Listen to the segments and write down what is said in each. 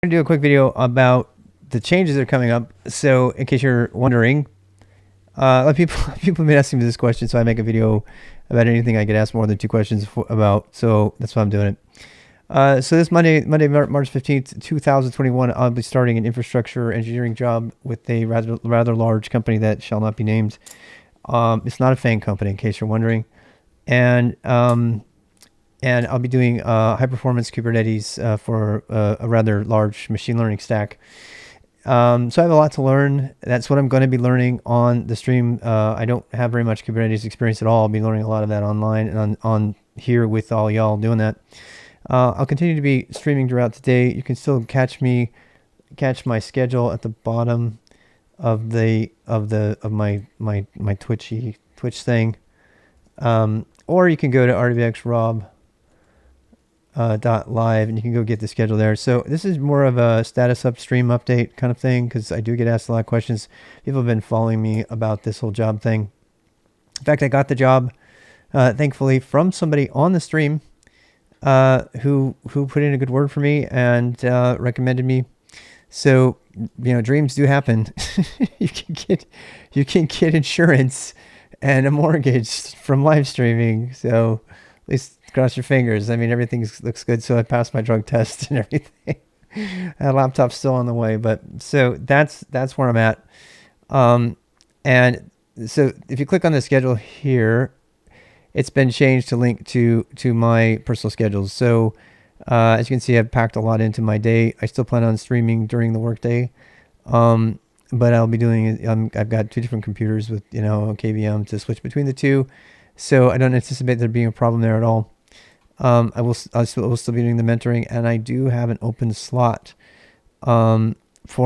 I'm going to do a quick video about the changes that are coming up. So in case you're wondering, a lot of people people have been asking me this question, so I make a video about anything I get asked more than 2 questions about. So that's why I'm doing it. So this Monday, March 15th, 2021, I'll be starting an infrastructure engineering job with a rather large company that shall not be named. It's not a FANG company, in case you're wondering, and I'll be doing high performance Kubernetes for a rather large machine learning stack. So I have a lot to learn. That's what I'm going to be learning on the stream. I don't have very much Kubernetes experience at all. I'll be learning a lot of that online and on here with all y'all doing that. I'll continue to be streaming throughout the day. You can still catch my schedule at the bottom of my Twitch thing, or you can go to rdvxrob.live and you can go get the schedule there. So this is more of a status upstream update kind of thing, because I do get asked a lot of questions. People have been following me about this whole job thing. In fact, I got the job, thankfully, from somebody on the stream who put in a good word for me and recommended me. So, dreams do happen. you can get insurance and a mortgage from live streaming. So at least cross your fingers. I mean, everything looks good. So I passed my drug test and everything. That laptop's still on the way, but so that's where I'm at. And so if you click on the schedule here, it's been changed to link to my personal schedules. So as you can see, I've packed a lot into my day. I still plan on streaming during the workday, but I'll be doing. I've got 2 different computers with KVM to switch between the 2, so I don't anticipate there being a problem there at all. I will still be doing the mentoring, and I do have an open slot for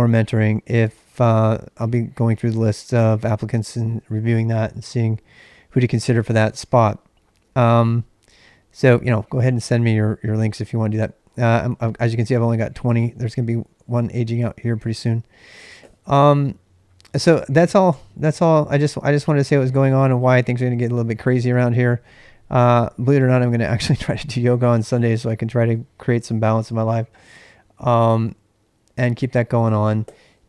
mentoring. If I'll be going through the list of applicants and reviewing that and seeing who to consider for that spot. So, go ahead and send me your links if you want to do that. As you can see, I've only got 20. There's going to be one aging out here pretty soon. So that's all. I just wanted to say what was going on and why things are going to get a little bit crazy around here. Believe it or not, I'm going to actually try to do yoga on Sundays so I can try to create some balance in my life, and keep that going on.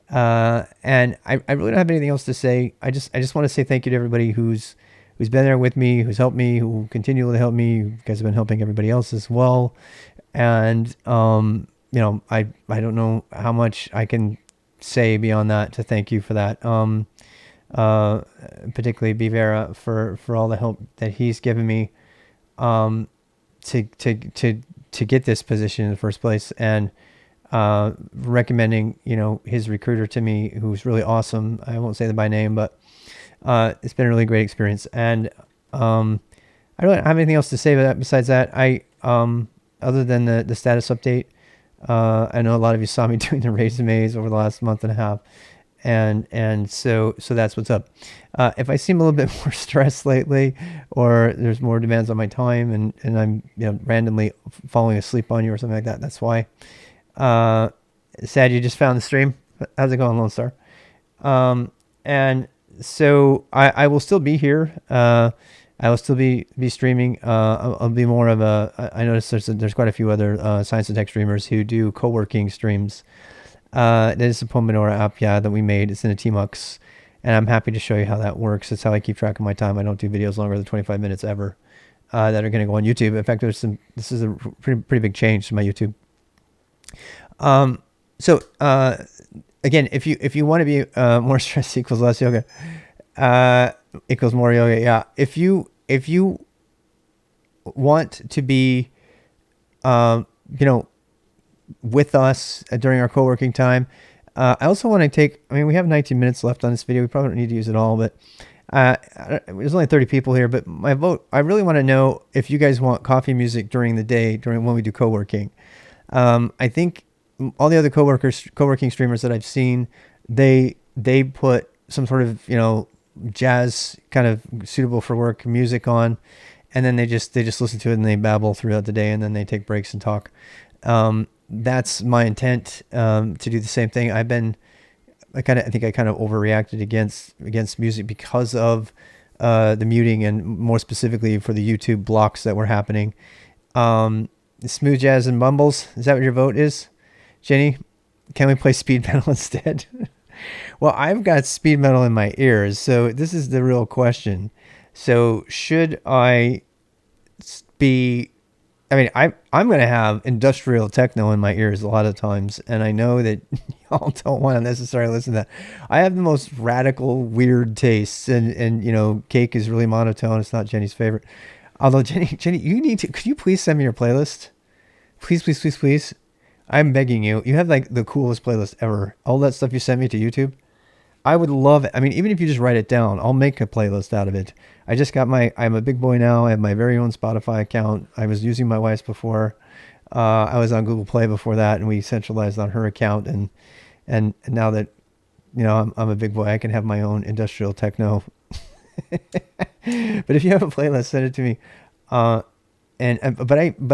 And I really don't have anything else to say. I just want to say thank you to everybody who's been there with me, who's helped me, who continue to help me. You guys have been helping everybody else as well. And, I don't know how much I can say beyond that to thank you for that. Particularly Bivera for all the help that he's given me, to get this position in the first place, and, recommending, his recruiter to me, who's really awesome. I won't say that by name, but it's been a really great experience, and I don't have anything else to say besides that. Other than the status update, I know a lot of you saw me doing the resumes over the last month and a half, and so that's what's up. If I seem a little bit more stressed lately, or there's more demands on my time, and I'm randomly falling asleep on you or something like that, that's why. Sad you just found the stream. How's it going, Lone Star? And so I will still be here. I will still be streaming. I'll be more of a. I noticed there's quite a few other science and tech streamers who do co-working streams. That is a Pompadour app, that we made. It's in a Tmux, and I'm happy to show you how that works. That's how I keep track of my time. I don't do videos longer than 25 minutes ever, that are going to go on YouTube. In fact, this is a pretty big change to my YouTube. So again, if you want to be more stress equals less yoga, equals more yoga. Yeah. If you want to be, with us during our co-working time, I also want to take. I mean, we have 19 minutes left on this video. We probably don't need to use it all, but there's only 30 people here. But my vote. I really want to know if you guys want coffee music during the day when we do co-working. I think all the other co-working streamers that I've seen, they put some sort of jazz kind of suitable for work music on, and then they just listen to it and they babble throughout the day, and then they take breaks and talk. That's my intent, to do the same thing. I think I kind of overreacted against music because of the muting, and more specifically for the YouTube blocks that were happening. Smooth jazz and mumbles. Is that what your vote is, Jenny? Can we play speed metal instead? Well, I've got speed metal in my ears, so this is the real question. So should I be? I mean, I'm going to have industrial techno in my ears a lot of times, and I know that y'all don't want to necessarily listen to that. I have the most radical, weird tastes, and Cake is really monotone. It's not Jenny's favorite. Although Jenny, you need to. Could you please send me your playlist? Please, please, please, please. I'm begging you. You have like the coolest playlist ever. All that stuff you sent me to YouTube. I would love it. I mean, even if you just write it down, I'll make a playlist out of it. I just got I'm a big boy now. I have my very own Spotify account. I was using my wife's before. I was on Google Play before that, and we centralized on her account. And now that, I'm a big boy, I can have my own industrial techno. But if you have a playlist, send it to me. But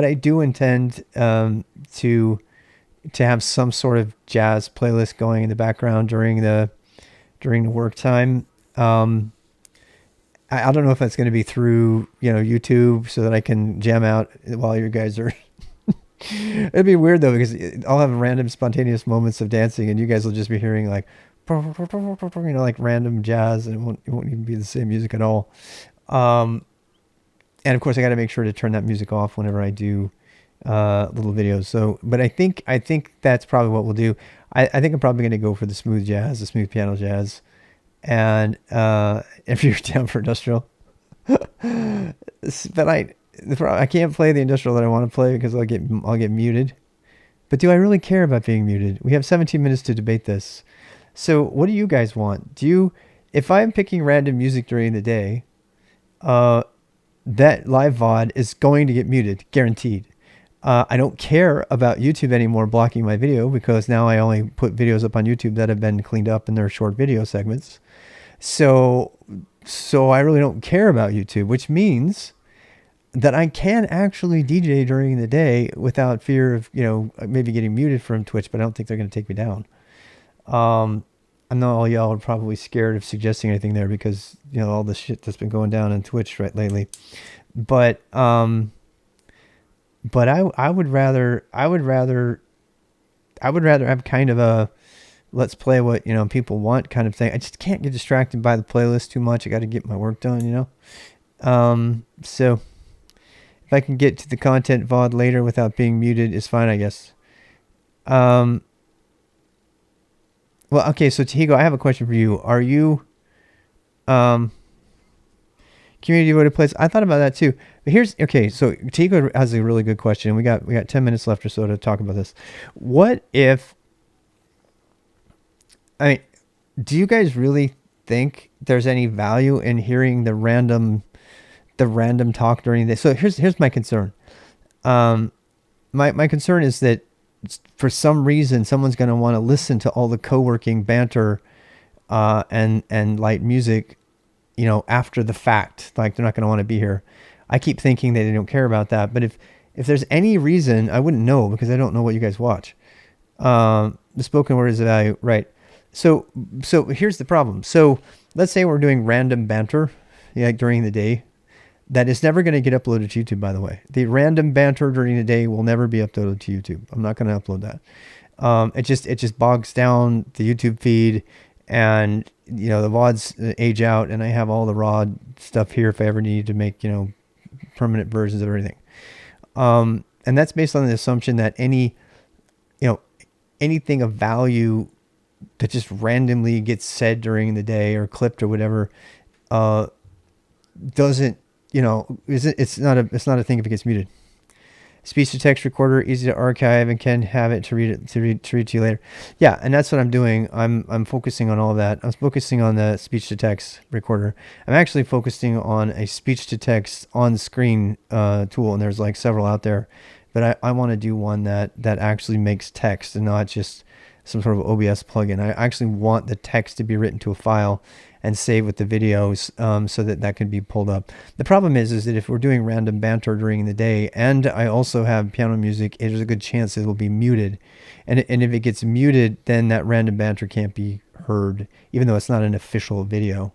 I do intend to have some sort of jazz playlist going in the background during the work time. I don't know if that's going to be through, YouTube so that I can jam out while you guys are. It'd be weird though, because I'll have random spontaneous moments of dancing and you guys will just be hearing like, like random jazz, and it won't even be the same music at all. And of course I got to make sure to turn that music off whenever I do little videos. So, but I think that's probably what we'll do. I think I'm probably going to go for the smooth jazz, the smooth piano jazz. And if you're down for industrial, but I can't play the industrial that I want to play because I'll get muted. But do I really care about being muted? We have 17 minutes to debate this. So what do you guys want? If I'm picking random music during the day, that live VOD is going to get muted, guaranteed. I don't care about YouTube anymore blocking my video, because now I only put videos up on YouTube that have been cleaned up and they're short video segments. So I really don't care about YouTube, which means that I can actually DJ during the day without fear of, maybe getting muted from Twitch, but I don't think they're going to take me down. I know all y'all are probably scared of suggesting anything there because, all the shit that's been going down on Twitch right lately. But I would rather have kind of a let's play what people want kind of thing. I just can't get distracted by the playlist too much. I got to get my work done, So if I can get to the content VOD later without being muted, is fine, I guess. Well, okay. So Tahigo, I have a question for you. Are you community devoted place? I thought about that too. But so Tico has a really good question. We got 10 minutes left or so to talk about this. What if, do you guys really think there's any value in hearing the random talk during this? So here's my concern. My concern is that for some reason someone's going to want to listen to all the co-working banter and light music after the fact. Like, they're not going to want to be here. I keep thinking that they don't care about that. But if there's any reason, I wouldn't know, because I don't know what you guys watch. The spoken word is a value, right? So here's the problem. So let's say we're doing random banter, during the day. That is never going to get uploaded to YouTube, by the way. The random banter during the day will never be uploaded to YouTube. I'm not going to upload that. It just bogs down the YouTube feed, and the VODs age out, and I have all the raw stuff here if I ever need to make permanent versions of everything. And that's based on the assumption that anything of value that just randomly gets said during the day or clipped or whatever doesn't it's not a thing if it gets muted. Speech to text recorder, easy to archive, and can have it to read to you later. Yeah, and that's what I'm doing. I'm focusing on all of that. I'm focusing on the speech to text recorder. I'm actually focusing on a speech to text on screen tool, and there's like several out there. But I want to do one that actually makes text and not just some sort of OBS plugin. I actually want the text to be written to a file and save with the videos, so that can be pulled up. The problem is that if we're doing random banter during the day and I also have piano music, there's a good chance it will be muted. And if it gets muted, then that random banter can't be heard, even though it's not an official video.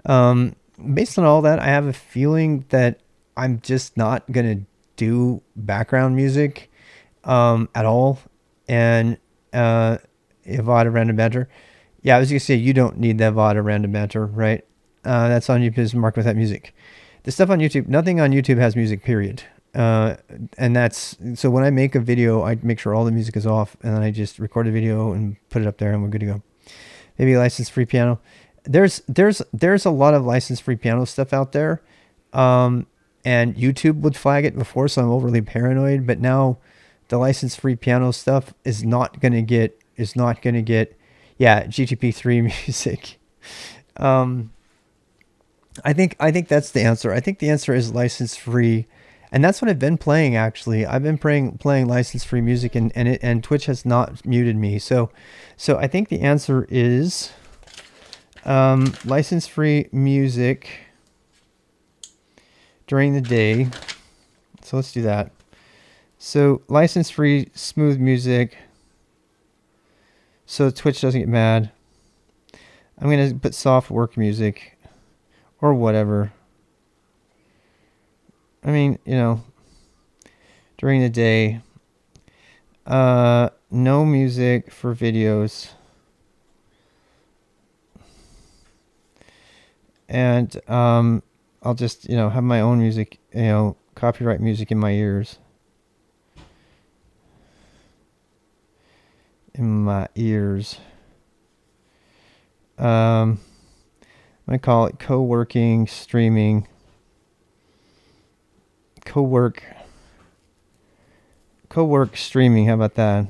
Based on all that, I have a feeling that I'm just not going to do background music at all. And VOD random banter. Yeah, I was gonna say you don't need that VOD random banter, right? That's on YouTube's mark without music. The stuff on YouTube, nothing on YouTube has music, period. And that's so when I make a video, I make sure all the music is off, and then I just record a video and put it up there, and we're good to go. Maybe license-free piano. There's a lot of license-free piano stuff out there, and YouTube would flag it before, so I'm overly paranoid. But now, the license-free piano stuff is not gonna get yeah, GTP3 music. I think that's the answer. I think the answer is license free, and that's what I've been playing. Actually, I've been playing license free music, and Twitch has not muted me. So I think the answer is license free music during the day. So let's do that. So license free smooth music, so Twitch doesn't get mad. I'm gonna put soft work music. Or whatever. I mean, during the day. No music for videos. And I'll just, have my own music, copyright music in my ears. I call it co-working streaming. CoWork streaming. How about that?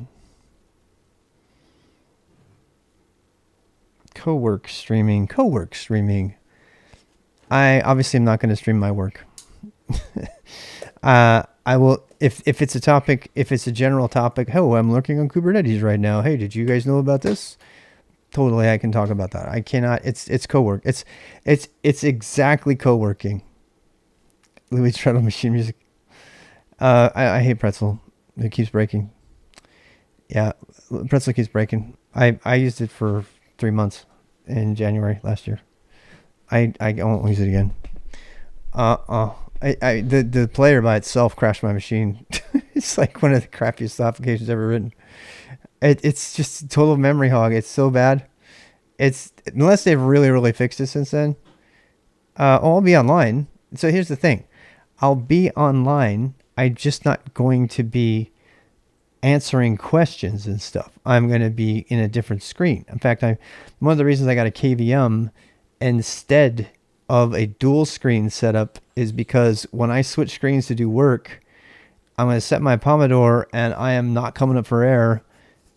CoWork streaming. I obviously am not going to stream my work. I will if it's a topic, if it's a general topic. Oh, I'm working on Kubernetes right now. Hey, did you guys know about this? Totally, I can talk about that. I cannot. It's CoWork. It's exactly co-working. Louis Treadle machine music. I hate Pretzel. It keeps breaking. Yeah, Pretzel keeps breaking. I used it for 3 months in January last year. I won't use it again. The player by itself crashed my machine. It's like one of the crappiest applications ever written. It's just a total memory hog. It's so bad. It's unless they've really fixed it since then. I'll be online. So here's the thing. I'll be online. I'm just not going to be answering questions and stuff. I'm going to be in a different screen. In fact, one of the reasons I got a KVM instead of a dual screen setup is because when I switch screens to do work, I'm going to set my Pompadour and I am not coming up for air.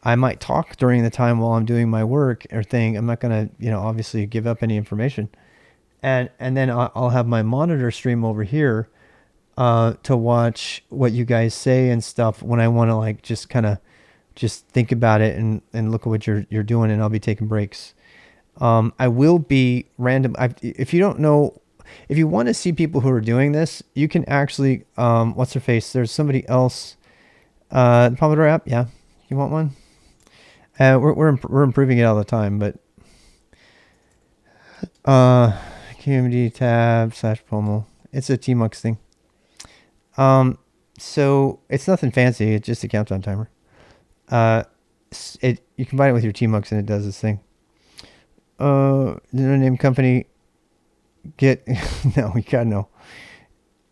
I might talk during the time while I'm doing my work or thing. I'm not going to, obviously give up any information. And then I'll have my monitor stream over here to watch what you guys say and stuff when I want to just think about it and look at what you're doing, and I'll be taking breaks. I will be random. If you don't know, if you want to see people who are doing this, you can actually, what's her face? There's somebody else, the Pompadour app. Yeah. You want one? We're improving it all the time, but community tab /Pomo. It's a Tmux thing. So it's nothing fancy. It's just a countdown timer. You combine it with your Tmux and it does this thing. No name company. Get no, we got no.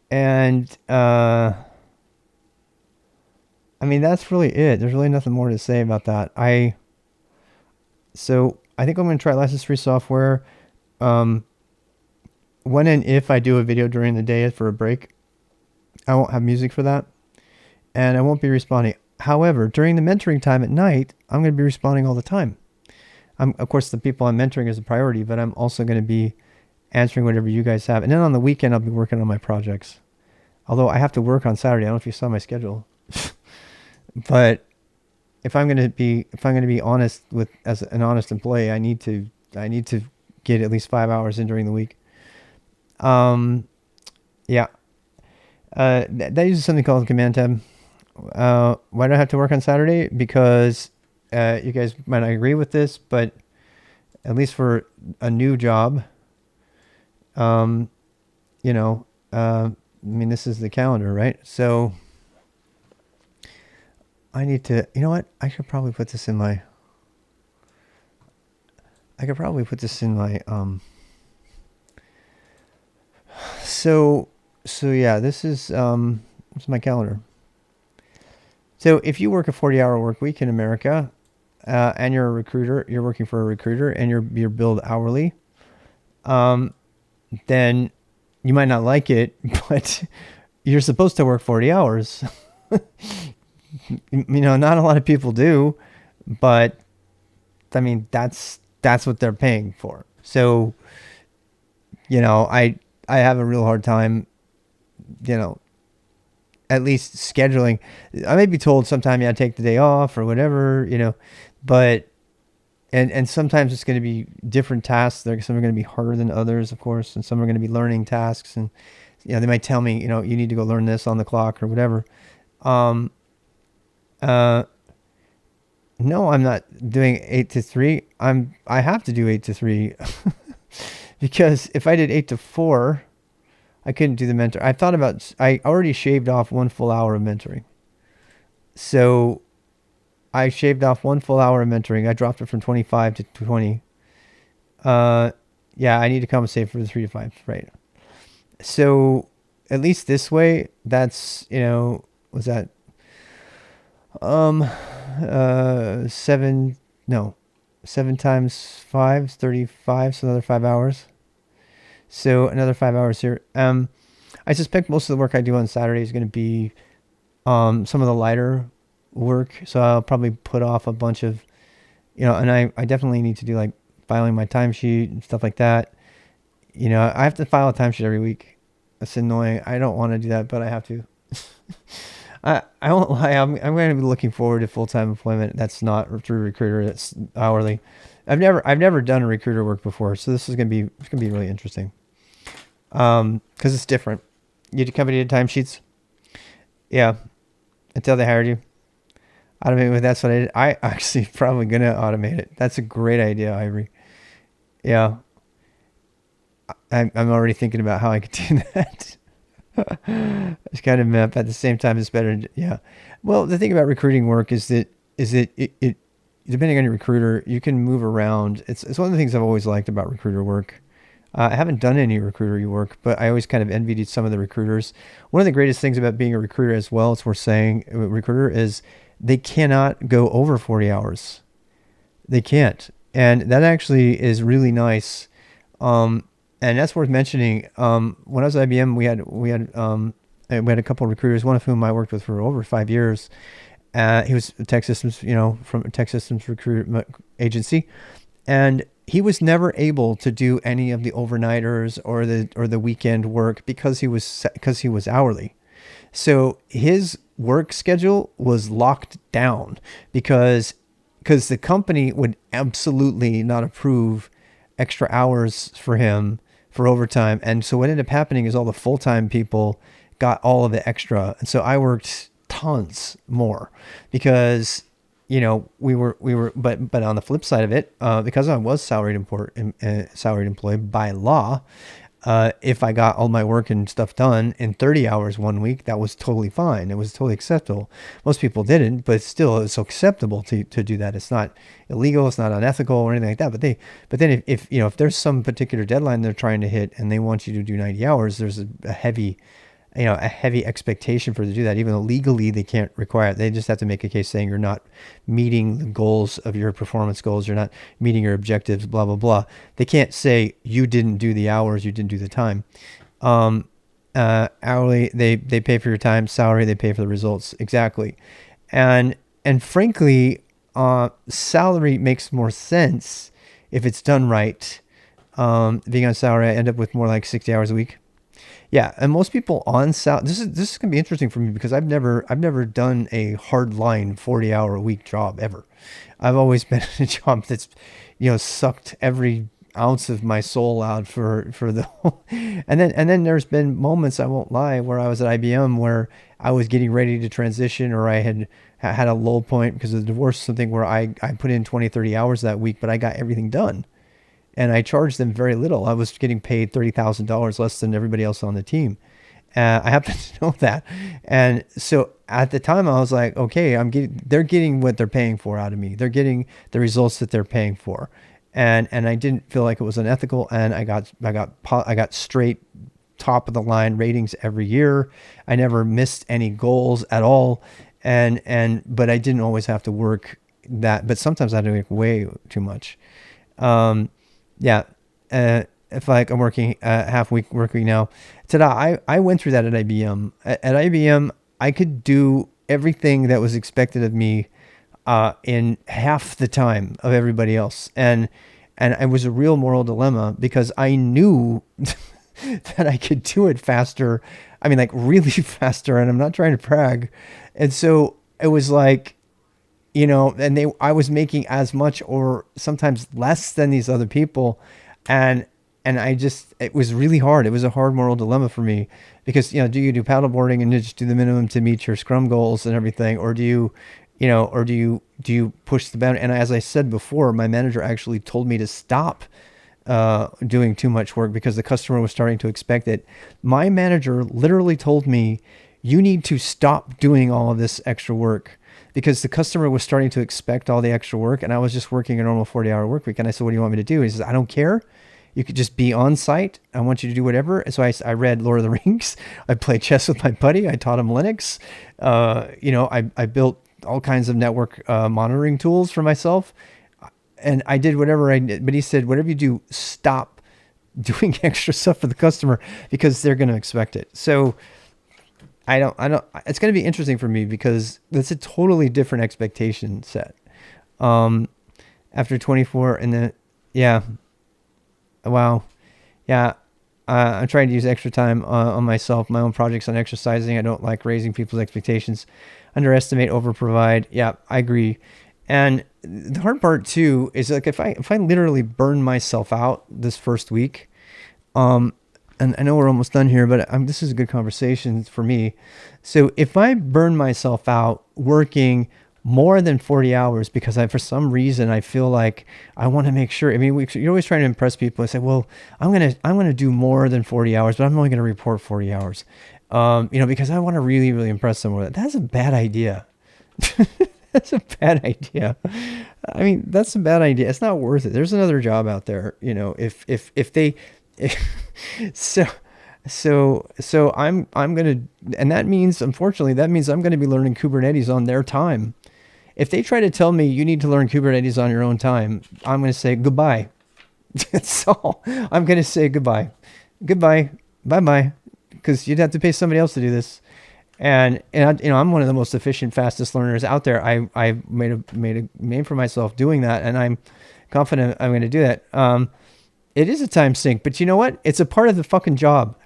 And I mean, that's really it. There's really nothing more to say about that. So I think I'm going to try license-free software. When and if I do a video during the day for a break, I won't have music for that, and I won't be responding. However, during the mentoring time at night, I'm going to be responding all the time. Of course, the people I'm mentoring is a priority, but I'm also going to be answering whatever you guys have. And then on the weekend, I'll be working on my projects. Although I have to work on Saturday. I don't know if you saw my schedule. But if I'm going to be honest as an honest employee, I need to get at least 5 hours in during the week. Yeah. That uses something called the command tab. Why do I have to work on Saturday? Because you guys might not agree with this, but at least for a new job, I mean, this is the calendar, right? So I need to, you know what? I could probably put this in my, I could probably put this in my, so, yeah, this is my calendar. So if you work a 40-hour work week in America, and you're a recruiter, you're working for a recruiter and you're billed hourly, then you might not like it, but you're supposed to work 40 hours. Not a lot of people do, but I mean, that's what they're paying for. So, I have a real hard time, at least scheduling. I may be told sometime, yeah, take the day off or whatever, but, and sometimes it's going to be different tasks. Some are going to be harder than others, of course, and some are going to be learning tasks. And, they might tell me, you need to go learn this on the clock or whatever. No, I'm not doing 8 to 3. I have to do 8 to 3 because if I did 8 to 4, I couldn't do the mentor. I already shaved off 1 full hour of mentoring. So I shaved off 1 full hour of mentoring. I dropped it from 25 to 20. Yeah, I need to compensate for the 3 to 5, right? So at least this way, that's, was that, 7 times 5 is 35. So another 5 hours. So another 5 hours here. I suspect most of the work I do on Saturday is going to be, some of the lighter work. So I'll probably put off a bunch of, and I definitely need to do like filing my timesheet and stuff like that. I have to file a timesheet every week. That's annoying. I don't want to do that, but I have to. I won't lie. I'm going to be looking forward to full-time employment. That's not through a recruiter. That's hourly. I've never done a recruiter work before, so this is going to be really interesting. Because it's different. You do company timesheets. Yeah, until they hired you. Automate with that's what I did. I actually probably gonna automate it. That's a great idea, Ivory. Yeah, I'm already thinking about how I could do that. It's kind of at the same time it's better. Yeah. Well, the thing about recruiting work is that it depending on your recruiter, you can move around. It's one of the things I've always liked about recruiter work. I haven't done any recruiter work, but I always kind of envied some of the recruiters. One of the greatest things about being a recruiter as well, it's worth saying, a recruiter is they cannot go over 40 hours. They can't. And that actually is really nice. And that's worth mentioning. When I was at IBM, we had a couple of recruiters, one of whom I worked with for over 5 years. He was a Tech Systems, from a Tech Systems recruitment agency. And he was never able to do any of the overnighters or the weekend work because he was hourly. So his work schedule was locked down because the company would absolutely not approve extra hours for him for overtime. And so what ended up happening is all the full-time people got all of the extra. And so I worked tons more because, we were, but on the flip side of it, because I was salaried employee by law, if I got all my work and stuff done in 30 hours 1 week, that was totally fine. It was totally acceptable. Most people didn't, but still it's acceptable to do that. It's not illegal. It's not unethical or anything like that. But then if there's some particular deadline they're trying to hit and they want you to do 90 hours, there's a heavy expectation for you to do that. Even though legally they can't require it. They just have to make a case saying you're not meeting the goals of your performance goals. You're not meeting your objectives, blah, blah, blah. They can't say you didn't do the hours, you didn't do the time. Hourly, they pay for your time. Salary, they pay for the results. Exactly. And frankly, salary makes more sense if it's done right. Being on salary, I end up with more like 60 hours a week. Yeah, and most people on salary. This is gonna be interesting for me because I've never done a hard line 40-hour a week job ever. I've always been in a job that's, sucked every ounce of my soul out for the whole. And then there's been moments, I won't lie, where I was at IBM where I was getting ready to transition, or I had a low point because of the divorce, something where I put in 20, 30 hours that week, but I got everything done. And I charged them very little. I was getting paid $30,000 less than everybody else on the team. I happen to know that. And so at the time I was like, okay, they're getting what they're paying for out of me. They're getting the results that they're paying for. And I didn't feel like it was unethical. And I got straight top of the line ratings every year. I never missed any goals at all. But I didn't always have to work that, but sometimes I had to work way too much. Yeah. If like I'm working half week work week now, I went through that at IBM. At IBM, I could do everything that was expected of me in half the time of everybody else, and it was a real moral dilemma because I knew that I could do it faster. I mean, like really faster, and I'm not trying to brag. And so it was like, and I was making as much or sometimes less than these other people, and it was really hard. It was a hard moral dilemma for me because, do you do paddleboarding and just do the minimum to meet your Scrum goals and everything? Or do you push the boundary? And as I said before, my manager actually told me to stop doing too much work because the customer was starting to expect it. My manager literally told me, you need to stop doing all of this extra work because the customer was starting to expect all the extra work. And I was just working a normal 40-hour work week. And I said, what do you want me to do? He says, I don't care. You could just be on site. I want you to do whatever. So I read Lord of the Rings. I played chess with my buddy. I taught him Linux. I built all kinds of network monitoring tools for myself. And I did whatever I did. But he said, whatever you do, stop doing extra stuff for the customer because they're going to expect it. So I don't, it's going to be interesting for me because it's a totally different expectation set. After 24 and then, yeah. Wow. Yeah. I'm trying to use extra time on myself, my own projects on exercising. I don't like raising people's expectations, underestimate, overprovide. Yeah, I agree. And the hard part too is like if I literally burn myself out this first week, and I know we're almost done here, but this is a good conversation for me. So if I burn myself out working more than 40 hours because for some reason I feel like I want to make sure. I mean, you're always trying to impress people. I say, well, I'm gonna do more than 40 hours, but I'm only gonna report 40 hours, because I want to really, really impress them with it. That's a bad idea. That's a bad idea. I mean, that's a bad idea. It's not worth it. There's another job out there. So I'm gonna, and that means, unfortunately, I'm gonna be learning Kubernetes on their time. If they try to tell me you need to learn Kubernetes on your own time, I'm going to say goodbye. That's all. I'm going to say goodbye. Bye-bye. Because you'd have to pay somebody else to do this. And I'm one of the most efficient, fastest learners out there. I made a name for myself doing that, and I'm confident I'm going to do that. It is a time sink, but you know what? It's a part of the fucking job.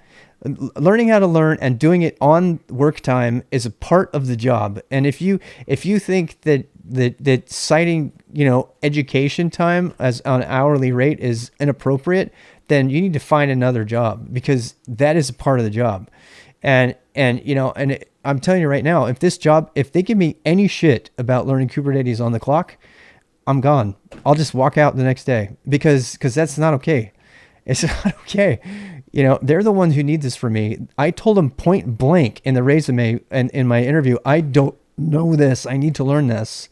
Learning how to learn and doing it on work time is a part of the job. And if you think that citing, education time as on an hourly rate is inappropriate, then you need to find another job because that is a part of the job. And I'm telling you right now, if they give me any shit about learning Kubernetes on the clock, I'm gone. I'll just walk out the next day because that's not okay. It's not okay. They're the ones who need this for me. I told them point blank in the resume and in my interview, I don't know this. I need to learn this.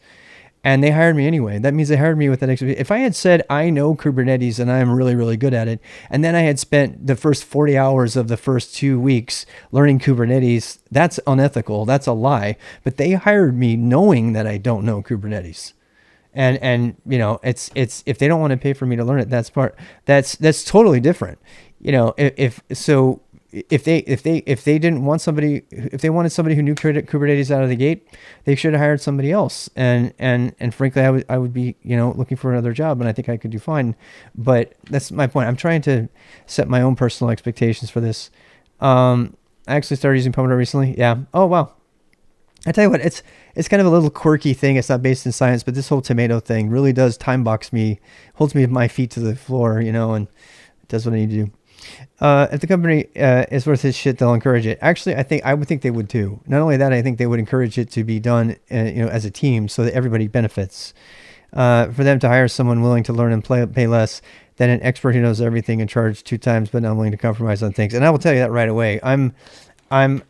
And they hired me anyway. That means they hired me with that experience. If I had said, I know Kubernetes and I'm really, really good at it, and then I had spent the first 40 hours of the first 2 weeks learning Kubernetes, that's unethical. That's a lie. But they hired me knowing that I don't know Kubernetes. And it's if they don't want to pay for me to learn it, that's totally different. If they didn't want somebody, if they wanted somebody who knew Kubernetes out of the gate, they should have hired somebody else. And frankly, I would be, looking for another job, and I think I could do fine. But that's my point. I'm trying to set my own personal expectations for this. I actually started using Pompadour recently. Yeah. Oh, wow. I tell you what, it's kind of a little quirky thing. It's not based in science, but this whole tomato thing really does time box me, holds me with my feet to the floor, and it does what I need to do. If the company is worth its shit, they'll encourage it. Actually, I would think they would too. Not only that, I think they would encourage it to be done, as a team, so that everybody benefits. For them to hire someone willing to learn and pay less than an expert who knows everything and charge 2 times, but not willing to compromise on things. And I will tell you that right away. I'm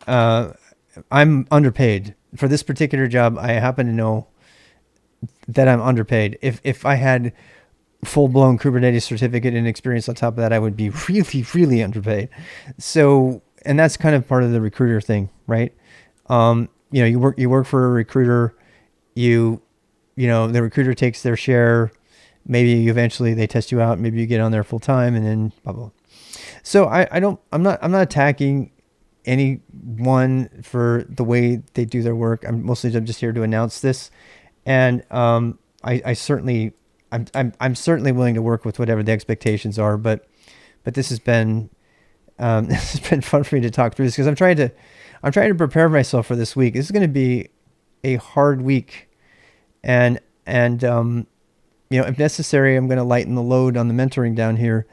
underpaid for this particular job. I happen to know that I'm underpaid. If I had full blown Kubernetes certificate and experience on top of that, I would be really, really underpaid. So, and that's kind of part of the recruiter thing, right? You work for a recruiter, you, the recruiter takes their share. Maybe eventually they test you out. Maybe you get on there full time and then blah, blah. So I'm not attacking anyone for the way they do their work. I'm just here to announce this. And, I certainly, I'm certainly willing to work with whatever the expectations are, but this has been, this has been fun for me to talk through this because I'm trying to prepare myself for this week. This is going to be a hard week, and if necessary, I'm going to lighten the load on the mentoring down here.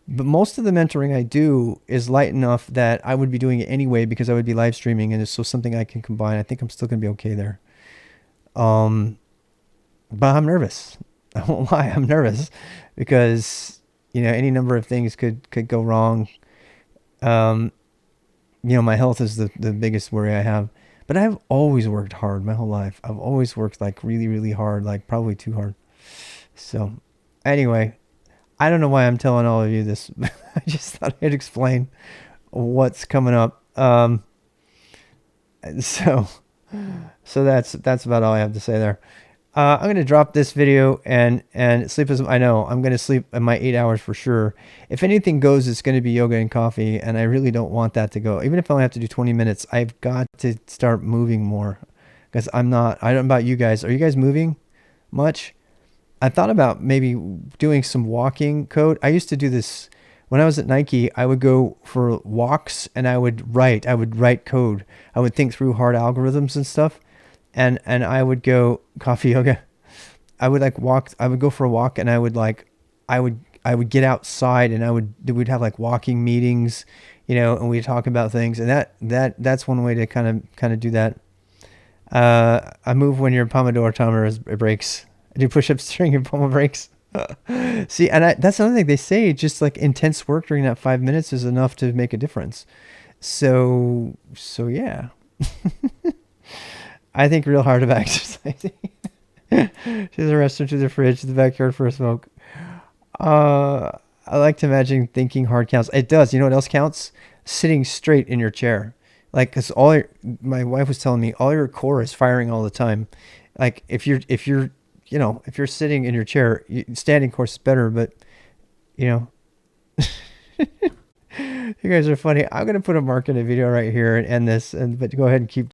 But most of the mentoring I do is light enough that I would be doing it anyway because I would be live streaming, and it's so something I can combine. I think I'm still going to be okay there. But I'm nervous. I won't lie, I'm nervous because any number of things could go wrong. My health is the biggest worry I have. But I've always worked hard my whole life. I've always worked like really, really hard, like probably too hard. So anyway, I don't know why I'm telling all of you this. I just thought I'd explain what's coming up. So that's about all I have to say there. I'm going to drop this video and sleep I know I'm going to sleep my 8 hours for sure. If anything goes, it's going to be yoga and coffee. And I really don't want that to go. Even if I only have to do 20 minutes, I've got to start moving more because I don't know about you guys. Are you guys moving much? I thought about maybe doing some walking code. I used to do this when I was at Nike. I would go for walks and I would write code. I would think through hard algorithms and stuff. And I would go coffee yoga. I would go for a walk and I would get outside and we'd have like walking meetings, and we'd talk about things. And that's one way to kind of do that. I move when your Pompadour timer breaks. I do push-ups during your Pomodoro breaks. See, and that's another thing they say, just like intense work during that 5 minutes is enough to make a difference. So yeah. I think real hard about exercising. To the restaurant, to the fridge, to the backyard for a smoke. I like to imagine thinking hard counts. It does. You know what else counts? Sitting straight in your chair. Like, cause my wife was telling me all your core is firing all the time. Like if you're sitting in your chair, standing course is better, but you guys are funny. I'm going to put a mark in a video right here and end this, but go ahead and keep